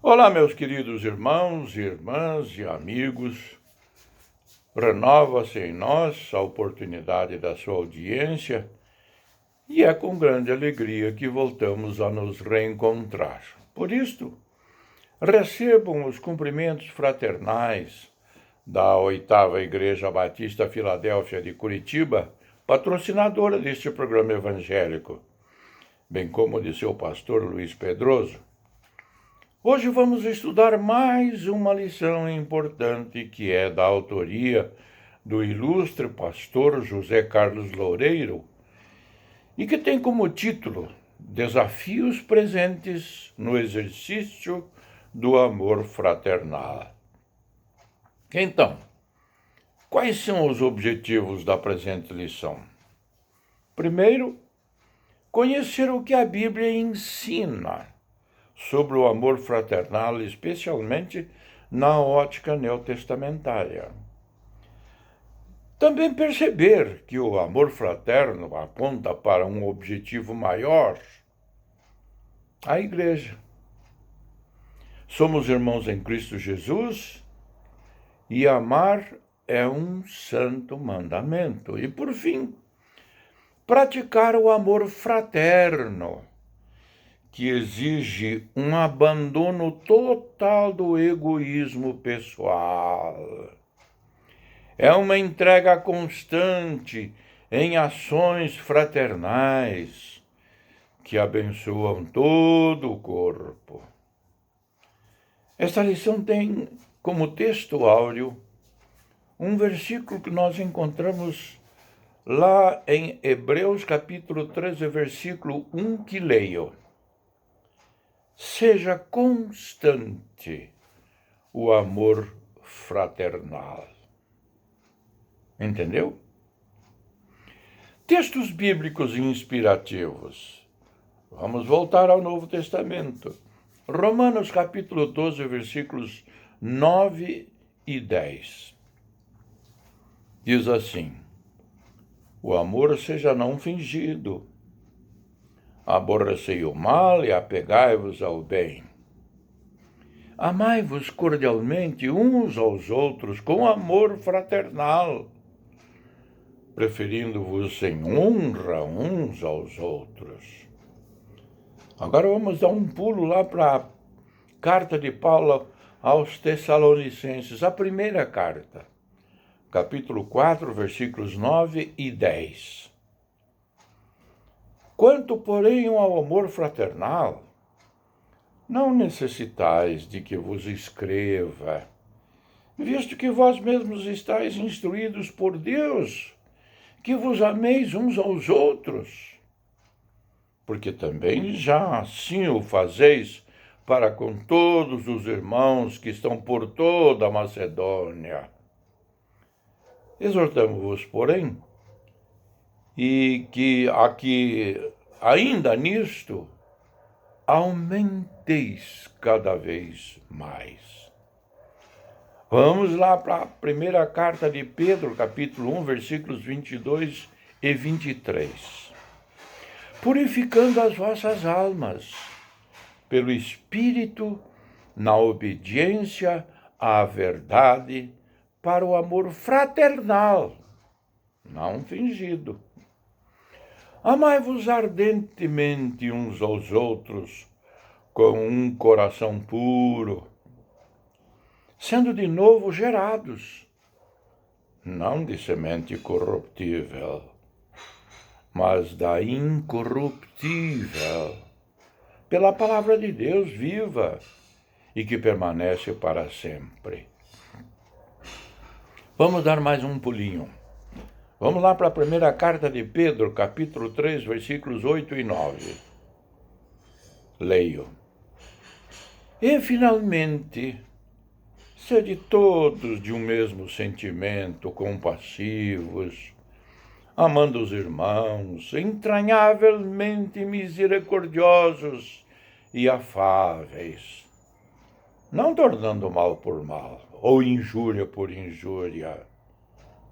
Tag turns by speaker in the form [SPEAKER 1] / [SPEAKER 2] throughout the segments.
[SPEAKER 1] Olá, meus queridos irmãos, irmãs e amigos. Renova-se em nós a oportunidade da sua audiência e é com grande alegria que voltamos a nos reencontrar. Por isto, recebam os cumprimentos fraternais da 8ª Igreja Batista Filadélfia de Curitiba, patrocinadora deste programa evangélico, bem como de seu pastor Luiz Pedroso. Hoje vamos estudar mais uma lição importante que é da autoria do ilustre pastor José Carlos Loureiro e que tem como título Desafios presentes no exercício do amor fraternal. Então, quais são os objetivos da presente lição? Primeiro, conhecer o que a Bíblia ensina sobre o amor fraternal, especialmente na ótica neotestamentária. Também perceber que o amor fraterno aponta para um objetivo maior, a Igreja. Somos irmãos em Cristo Jesus e amar é um santo mandamento. E, por fim, praticar o amor fraterno, que exige um abandono total do egoísmo pessoal. É uma entrega constante em ações fraternais que abençoam todo o corpo. Esta lição tem como texto áureo um versículo que nós encontramos lá em Hebreus capítulo 13, versículo 1, que leio. Seja constante o amor fraternal. Entendeu? Textos bíblicos inspirativos. Vamos voltar ao Novo Testamento. Romanos capítulo 12, versículos 9 e 10. Diz assim: o amor seja não fingido. Aborrecei o mal e apegai-vos ao bem. Amai-vos cordialmente uns aos outros com amor fraternal, preferindo-vos em honra uns aos outros. Agora vamos dar um pulo lá para a carta de Paulo aos Tessalonicenses, a primeira carta, capítulo 4, versículos 9 e 10. Quanto, porém, ao amor fraternal, não necessitais de que vos escreva, visto que vós mesmos estáis instruídos por Deus, que vos ameis uns aos outros, porque também já assim o fazeis para com todos os irmãos que estão por toda a Macedônia. Exortamo-vos, porém, e que aqui, ainda nisto, aumenteis cada vez mais. Vamos lá para a primeira carta de Pedro, capítulo 1, versículos 22 e 23. Purificando as vossas almas pelo Espírito, na obediência à verdade, para o amor fraternal, não fingido. Amai-vos ardentemente uns aos outros, com um coração puro, sendo de novo gerados, não de semente corruptível, mas da incorruptível, pela palavra de Deus viva e que permanece para sempre. Vamos dar mais um pulinho. Vamos lá para a primeira carta de Pedro, capítulo 3, versículos 8 e 9. Leio. E, finalmente, sede todos de um mesmo sentimento, compassivos, amando os irmãos, entranhavelmente misericordiosos e afáveis, não tornando mal por mal, ou injúria por injúria.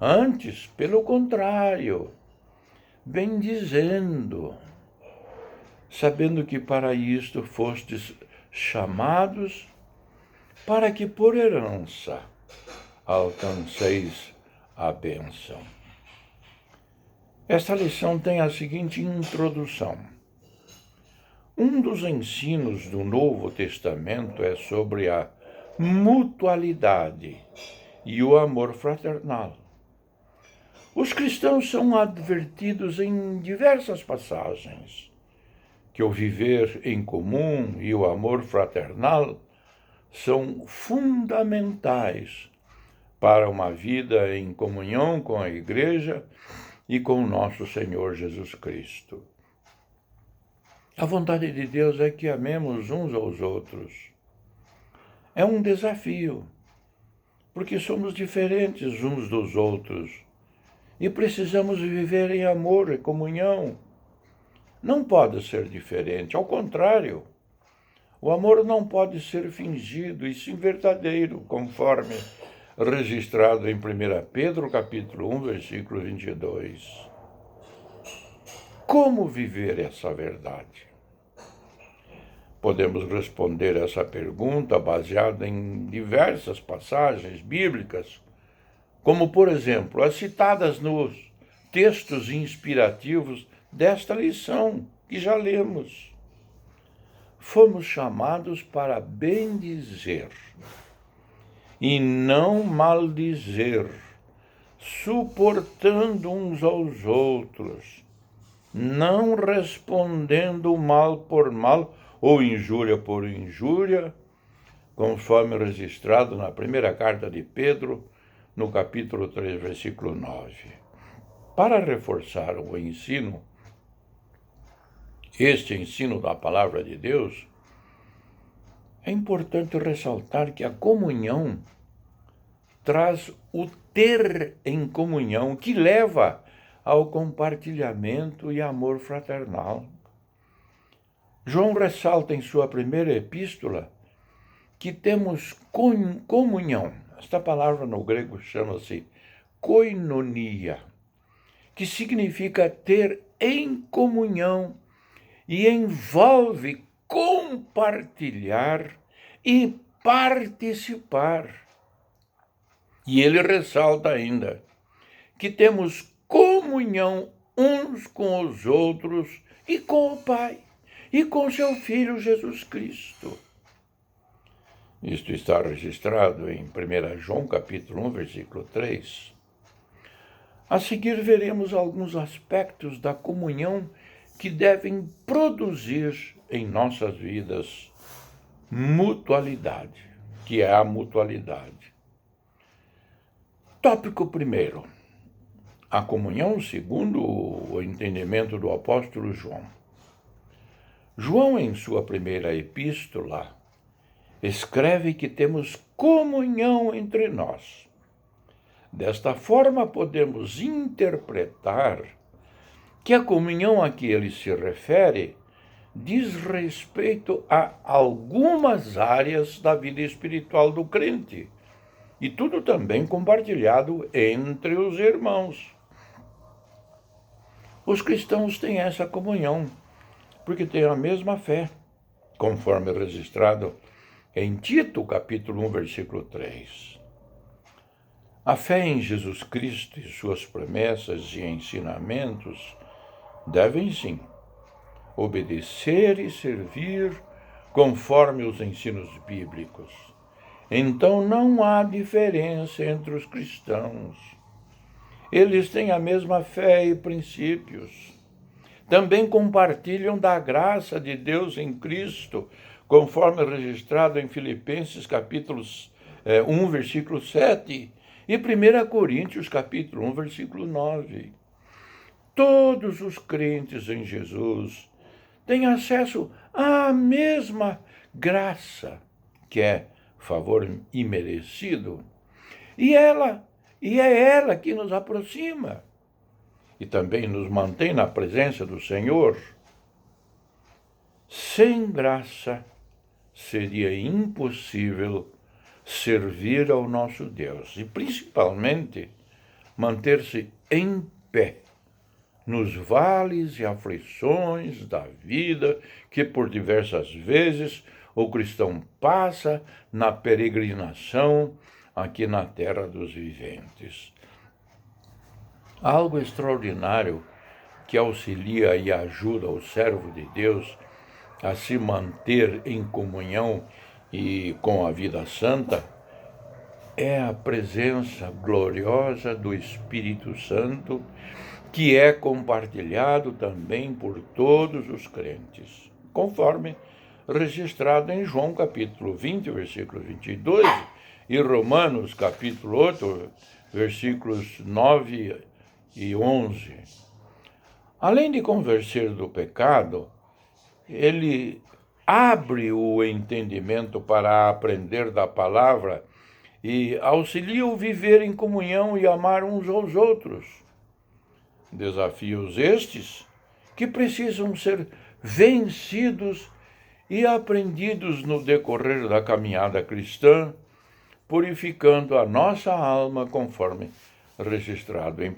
[SPEAKER 1] Antes, pelo contrário, bendizendo, sabendo que para isto fostes chamados para que por herança alcanceis a bênção. Esta lição tem a seguinte introdução. Um dos ensinos do Novo Testamento é sobre a mutualidade e o amor fraternal. Os cristãos são advertidos em diversas passagens que o viver em comum e o amor fraternal são fundamentais para uma vida em comunhão com a Igreja e com nosso Senhor Jesus Cristo. A vontade de Deus é que amemos uns aos outros. É um desafio, porque somos diferentes uns dos outros e precisamos viver em amor e comunhão. Não pode ser diferente, ao contrário. O amor não pode ser fingido, e sim verdadeiro, conforme registrado em 1 Pedro, capítulo 1, versículo 22. Como viver essa verdade? Podemos responder essa pergunta baseada em diversas passagens bíblicas, como, por exemplo, as citadas nos textos inspirativos desta lição que já lemos. Fomos chamados para bendizer e não maldizer, suportando uns aos outros, não respondendo mal por mal ou injúria por injúria, conforme registrado na primeira carta de Pedro, no capítulo 3, versículo 9. Para reforçar o ensino, este ensino da palavra de Deus, é importante ressaltar que a comunhão traz o ter em comunhão, que leva ao compartilhamento e amor fraternal. João ressalta em sua primeira epístola que temos comunhão. Esta palavra no grego chama-se koinonia, que significa ter em comunhão e envolve compartilhar e participar. E ele ressalta ainda que temos comunhão uns com os outros e com o Pai e com seu Filho Jesus Cristo. Isto está registrado em 1 João, capítulo 1, versículo 3. A seguir veremos alguns aspectos da comunhão que devem produzir em nossas vidas mutualidade, que é a mutualidade. Tópico primeiro. A comunhão segundo o entendimento do apóstolo João. João, em sua primeira epístola, escreve que temos comunhão entre nós. Desta forma, podemos interpretar que a comunhão a que ele se refere diz respeito a algumas áreas da vida espiritual do crente, e tudo também compartilhado entre os irmãos. Os cristãos têm essa comunhão, porque têm a mesma fé, conforme registrado em Tito, capítulo 1, versículo 3. A fé em Jesus Cristo e suas promessas e ensinamentos devem, sim, obedecer e servir conforme os ensinos bíblicos. Então não há diferença entre os cristãos. Eles têm a mesma fé e princípios. Também compartilham da graça de Deus em Cristo, conforme registrado em Filipenses, capítulo 1, versículo 7, e 1 Coríntios, capítulo 1, versículo 9. Todos os crentes em Jesus têm acesso à mesma graça, que é favor imerecido, e é ela que nos aproxima e também nos mantém na presença do Senhor. Sem graça, seria impossível servir ao nosso Deus e, principalmente, manter-se em pé nos vales e aflições da vida que, por diversas vezes, o cristão passa na peregrinação aqui na terra dos viventes. Algo extraordinário que auxilia e ajuda o servo de Deus a se manter em comunhão e com a vida santa é a presença gloriosa do Espírito Santo, que é compartilhado também por todos os crentes, conforme registrado em João capítulo 20, versículos 22, e Romanos capítulo 8, versículos 9 e 11. Além de convencer do pecado, ele abre o entendimento para aprender da palavra e auxilia o viver em comunhão e amar uns aos outros. Desafios estes que precisam ser vencidos e aprendidos no decorrer da caminhada cristã, purificando a nossa alma, conforme registrado em 1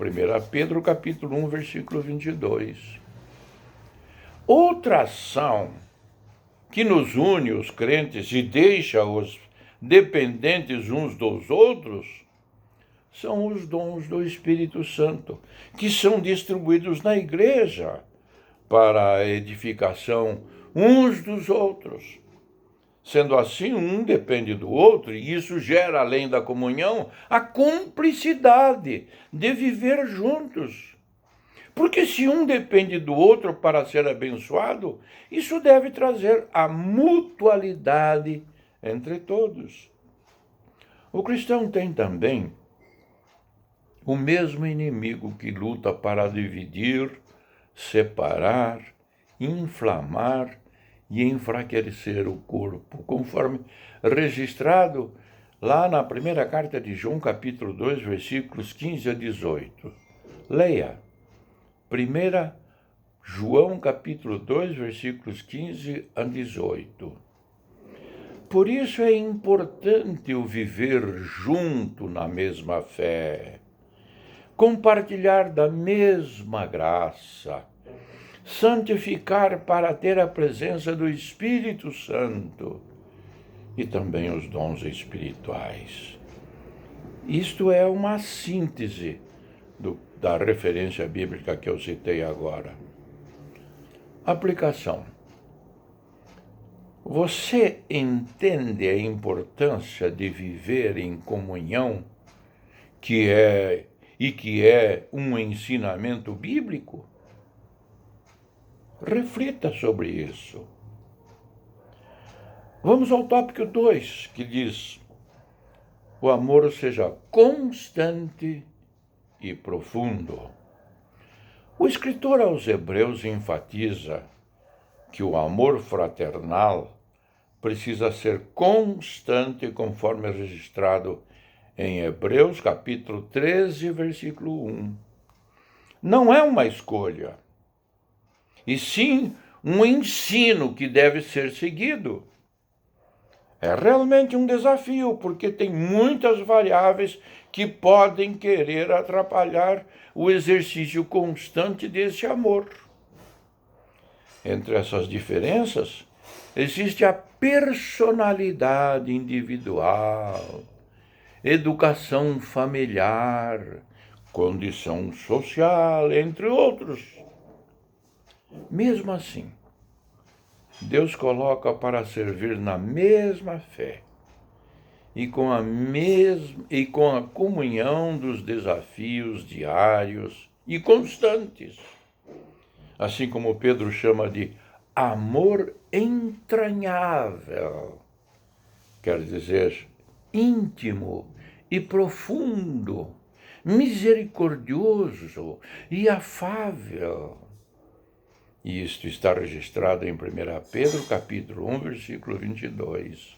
[SPEAKER 1] Pedro capítulo 1, versículo 22. Outra ação que nos une os crentes e deixa-os dependentes uns dos outros são os dons do Espírito Santo, que são distribuídos na igreja para a edificação uns dos outros. Sendo assim, um depende do outro, e isso gera, além da comunhão, a cumplicidade de viver juntos. Porque se um depende do outro para ser abençoado, isso deve trazer a mutualidade entre todos. O cristão tem também o mesmo inimigo que luta para dividir, separar, inflamar e enfraquecer o corpo, conforme registrado lá na primeira carta de João, capítulo 2, versículos 15 a 18. Leia. 1 João, capítulo 2, versículos 15 a 18. Por isso é importante o viver junto na mesma fé, compartilhar da mesma graça, santificar para ter a presença do Espírito Santo e também os dons espirituais. Isto é uma síntese da referência bíblica que eu citei agora. Aplicação. Você entende a importância de viver em comunhão, que é um ensinamento bíblico? Reflita sobre isso. Vamos ao tópico 2, que diz: o amor seja constante e profundo. O escritor aos Hebreus enfatiza que o amor fraternal precisa ser constante, conforme registrado em Hebreus, capítulo 13, versículo 1. Não é uma escolha, e sim um ensino que deve ser seguido. É realmente um desafio, porque tem muitas variáveis que podem querer atrapalhar o exercício constante desse amor. Entre essas diferenças, existe a personalidade individual, educação familiar, condição social, entre outros. Mesmo assim, Deus coloca para servir na mesma fé e com a comunhão dos desafios diários e constantes, assim como Pedro chama de amor entranhável, quer dizer, íntimo e profundo, misericordioso e afável. E isto está registrado em 1 Pedro, capítulo 1, versículo 22.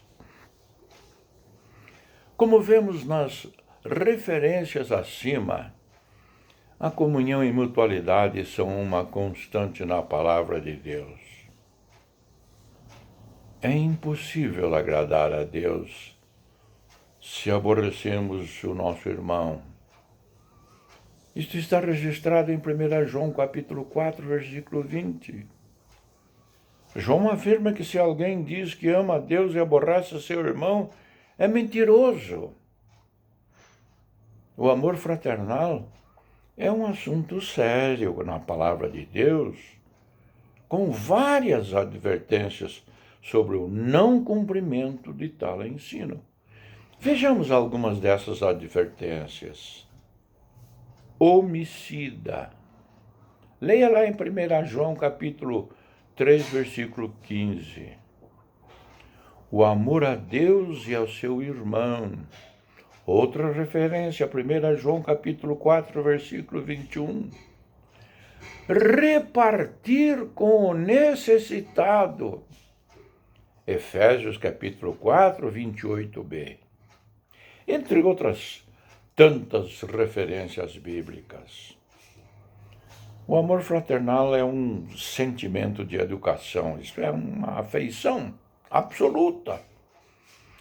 [SPEAKER 1] Como vemos nas referências acima, a comunhão e mutualidade são uma constante na palavra de Deus. É impossível agradar a Deus se aborrecemos o nosso irmão. Isto está registrado em 1 João, capítulo 4, versículo 20. João afirma que se alguém diz que ama a Deus e aborrece seu irmão, é mentiroso. O amor fraternal é um assunto sério na palavra de Deus, com várias advertências sobre o não cumprimento de tal ensino. Vejamos algumas dessas advertências. Homicida. Leia lá em 1 João capítulo 3, versículo 15. O amor a Deus e ao seu irmão. Outra referência, 1 João capítulo 4, versículo 21. Repartir com o necessitado. Efésios capítulo 4, 28b. Entre outras tantas referências bíblicas. O amor fraternal é um sentimento de educação, isso é uma afeição absoluta,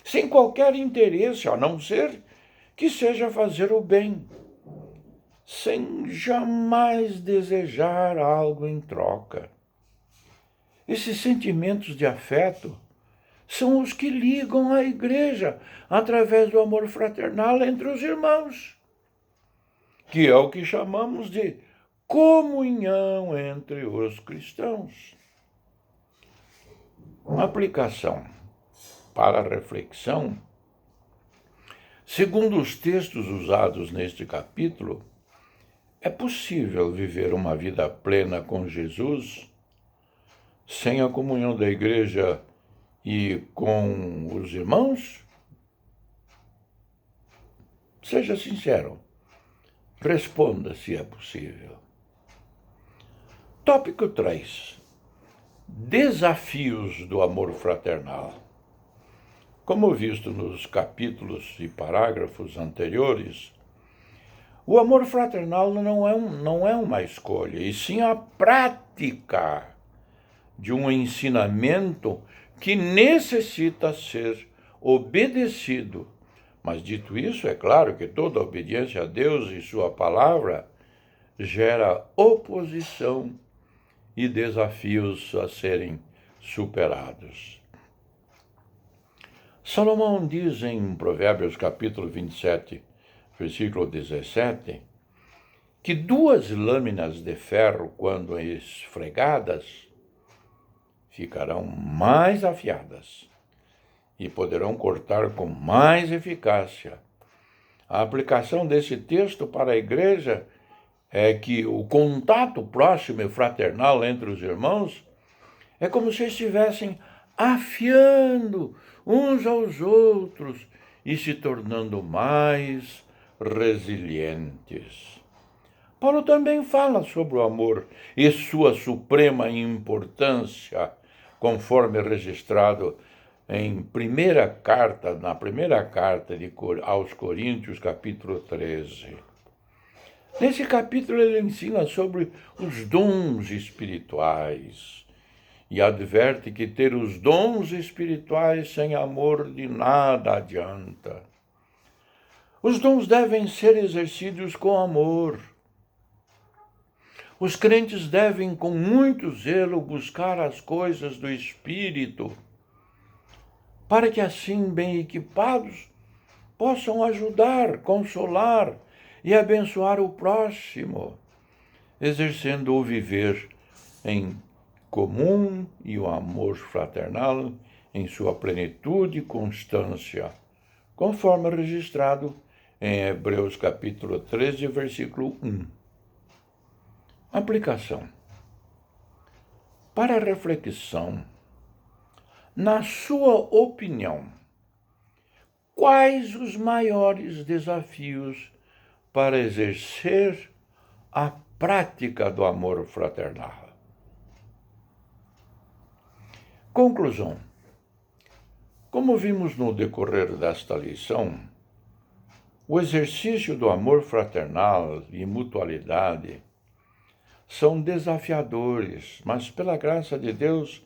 [SPEAKER 1] sem qualquer interesse, a não ser que seja fazer o bem, sem jamais desejar algo em troca. Esses sentimentos de afeto são os que ligam a igreja através do amor fraternal entre os irmãos, que é o que chamamos de comunhão entre os cristãos. Uma aplicação para a reflexão. Segundo os textos usados neste capítulo, é possível viver uma vida plena com Jesus sem a comunhão da igreja e com os irmãos? Seja sincero. Responda se é possível. Tópico 3. Desafios do amor fraternal. Como visto nos capítulos e parágrafos anteriores, o amor fraternal não é uma escolha, e sim a prática de um ensinamento que necessita ser obedecido. Mas dito isso, é claro que toda obediência a Deus e sua palavra gera oposição e desafios a serem superados. Salomão diz em Provérbios capítulo 27, versículo 17, que 2 lâminas de ferro, quando esfregadas, ficarão mais afiadas e poderão cortar com mais eficácia. A aplicação desse texto para a igreja é que o contato próximo e fraternal entre os irmãos é como se estivessem afiando uns aos outros e se tornando mais resilientes. Paulo também fala sobre o amor e sua suprema importância, conforme registrado na primeira carta aos Coríntios, capítulo 13. Nesse capítulo ele ensina sobre os dons espirituais e adverte que ter os dons espirituais sem amor de nada adianta. Os dons devem ser exercidos com amor. Os crentes devem, com muito zelo, buscar as coisas do Espírito, para que assim, bem equipados, possam ajudar, consolar e abençoar o próximo, exercendo o viver em comum e o amor fraternal em sua plenitude e constância, conforme registrado em Hebreus capítulo 13, versículo 1. Aplicação. Para reflexão, na sua opinião, quais os maiores desafios para exercer a prática do amor fraternal? Conclusão. Como vimos no decorrer desta lição, o exercício do amor fraternal e mutualidade são desafiadores, mas pela graça de Deus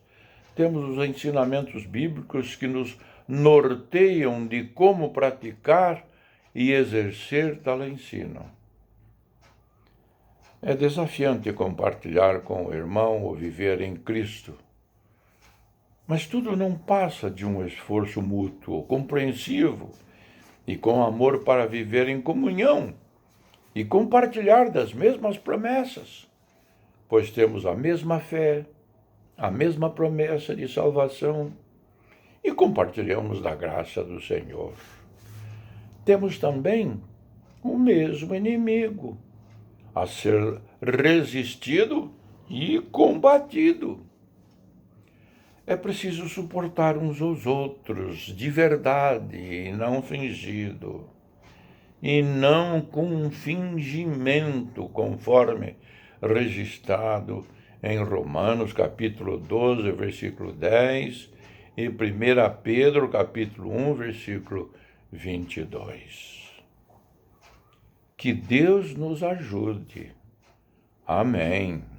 [SPEAKER 1] temos os ensinamentos bíblicos que nos norteiam de como praticar e exercer tal ensino. É desafiante compartilhar com o irmão o viver em Cristo, Mas tudo não passa de um esforço mútuo, compreensivo e com amor para viver em comunhão e compartilhar das mesmas promessas, pois temos a mesma fé, a mesma promessa de salvação e compartilhamos da graça do Senhor. Temos também o mesmo inimigo a ser resistido e combatido. É preciso suportar uns aos outros de verdade e não fingido, e não com fingimento, conforme registrado em Romanos capítulo 12, versículo 10, e 1 Pedro capítulo 1, versículo 22. Que Deus nos ajude. Amém.